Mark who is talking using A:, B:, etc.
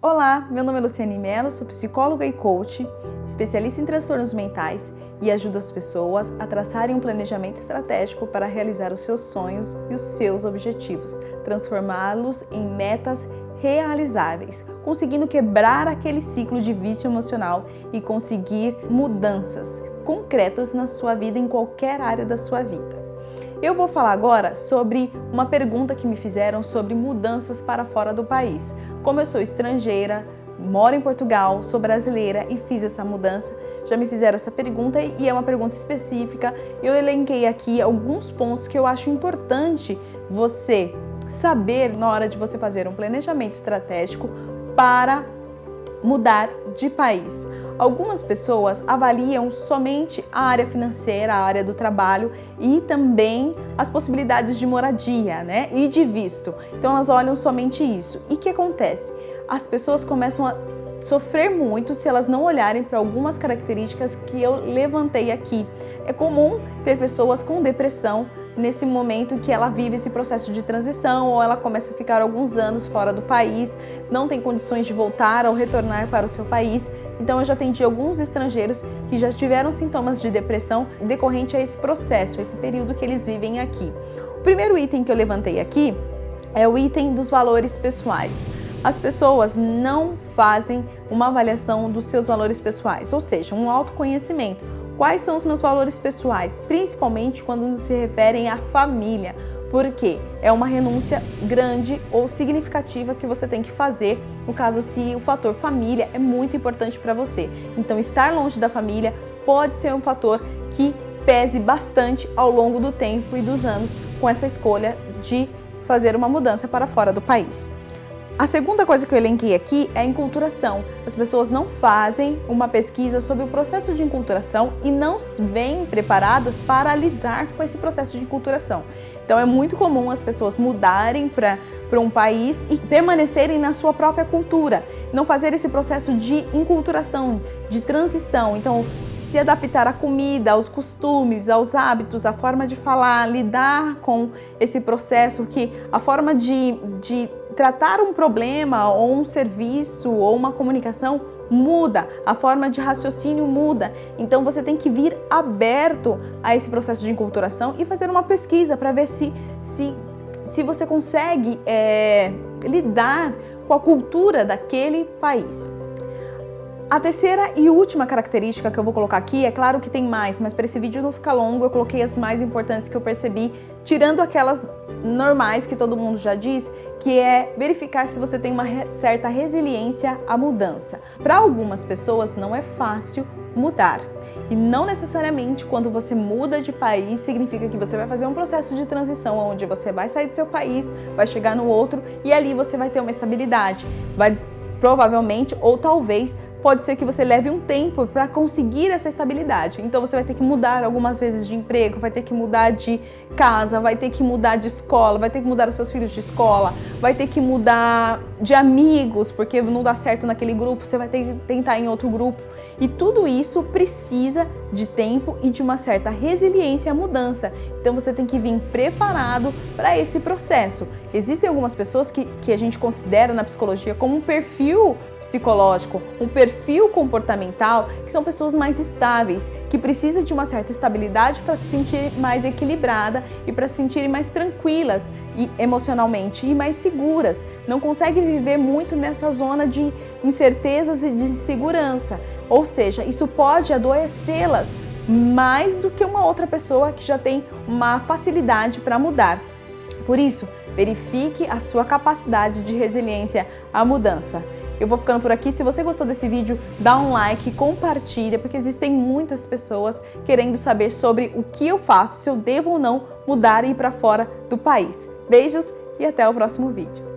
A: Olá, meu nome é Luciane Mello, sou psicóloga e coach, especialista em transtornos mentais e ajudo as pessoas a traçarem um planejamento estratégico para realizar os seus sonhos e os seus objetivos, transformá-los em metas realizáveis, conseguindo quebrar aquele ciclo de vício emocional e conseguir mudanças concretas na sua vida, em qualquer área da sua vida. Eu vou falar agora sobre uma pergunta que me fizeram sobre mudanças para fora do país. Como eu sou estrangeira, moro em Portugal, sou brasileira e fiz essa mudança, já me fizeram essa pergunta e é uma pergunta específica. Eu elenquei aqui alguns pontos que eu acho importante você saber na hora de você fazer um planejamento estratégico para mudar de país. Algumas pessoas avaliam somente a área financeira, a área do trabalho e também as possibilidades de moradia, né? E de visto. Então elas olham somente isso. E o que acontece? As pessoas começam a sofrer muito se elas não olharem para algumas características que eu levantei aqui. É comum ter pessoas com depressão nesse momento que ela vive esse processo de transição ou ela começa a ficar alguns anos fora do país, não tem condições de voltar ou retornar para o seu país. Então eu já atendi alguns estrangeiros que já tiveram sintomas de depressão decorrente a esse processo, esse período que eles vivem aqui. O primeiro item que eu levantei aqui é o item dos valores pessoais. As pessoas não fazem uma avaliação dos seus valores pessoais, ou seja, um autoconhecimento. Quais são os meus valores pessoais? Principalmente quando se referem à família, porque é uma renúncia grande ou significativa que você tem que fazer, no caso se o fator família é muito importante para você. Então estar longe da família pode ser um fator que pese bastante ao longo do tempo e dos anos com essa escolha de fazer uma mudança para fora do país. A segunda coisa que eu elenquei aqui é a enculturação. As pessoas não fazem uma pesquisa sobre o processo de enculturação e não vêm preparadas para lidar com esse processo de enculturação. Então é muito comum as pessoas mudarem para um país e permanecerem na sua própria cultura, não fazer esse processo de enculturação, de transição. Então se adaptar à comida, aos costumes, aos hábitos, à forma de falar, lidar com esse processo, que a forma de tratar um problema ou um serviço ou uma comunicação muda, a forma de raciocínio muda. Então você tem que vir aberto a esse processo de enculturação e fazer uma pesquisa para ver se você consegue lidar com a cultura daquele país. A terceira e última característica que eu vou colocar aqui, é claro que tem mais, mas para esse vídeo não ficar longo, eu coloquei as mais importantes que eu percebi, tirando aquelas normais que todo mundo já diz, que é verificar se você tem uma certa resiliência à mudança. Para algumas pessoas não é fácil mudar. E não necessariamente quando você muda de país significa que você vai fazer um processo de transição onde você vai sair do seu país, vai chegar no outro e ali você vai ter uma estabilidade. Vai provavelmente ou talvez pode ser que você leve um tempo para conseguir essa estabilidade. Então você vai ter que mudar algumas vezes de emprego, vai ter que mudar de casa, vai ter que mudar de escola, vai ter que mudar os seus filhos de escola, vai ter que mudar de amigos, porque não dá certo naquele grupo, você vai ter que tentar em outro grupo. E tudo isso precisa de tempo e de uma certa resiliência à mudança. Então você tem que vir preparado para esse processo. Existem algumas pessoas que a gente considera na psicologia como um perfil psicológico, um perfil comportamental, que são pessoas mais estáveis, que precisam de uma certa estabilidade para se sentir mais equilibrada e para se sentirem mais tranquilas e emocionalmente e mais seguras. Não conseguem viver muito nessa zona de incertezas e de insegurança. Ou seja, isso pode adoecê-las mais do que uma outra pessoa que já tem uma facilidade para mudar. Por isso, verifique a sua capacidade de resiliência à mudança. Eu vou ficando por aqui. Se você gostou desse vídeo, dá um like, compartilha, porque existem muitas pessoas querendo saber sobre o que eu faço, se eu devo ou não mudar e ir para fora do país. Beijos e até o próximo vídeo.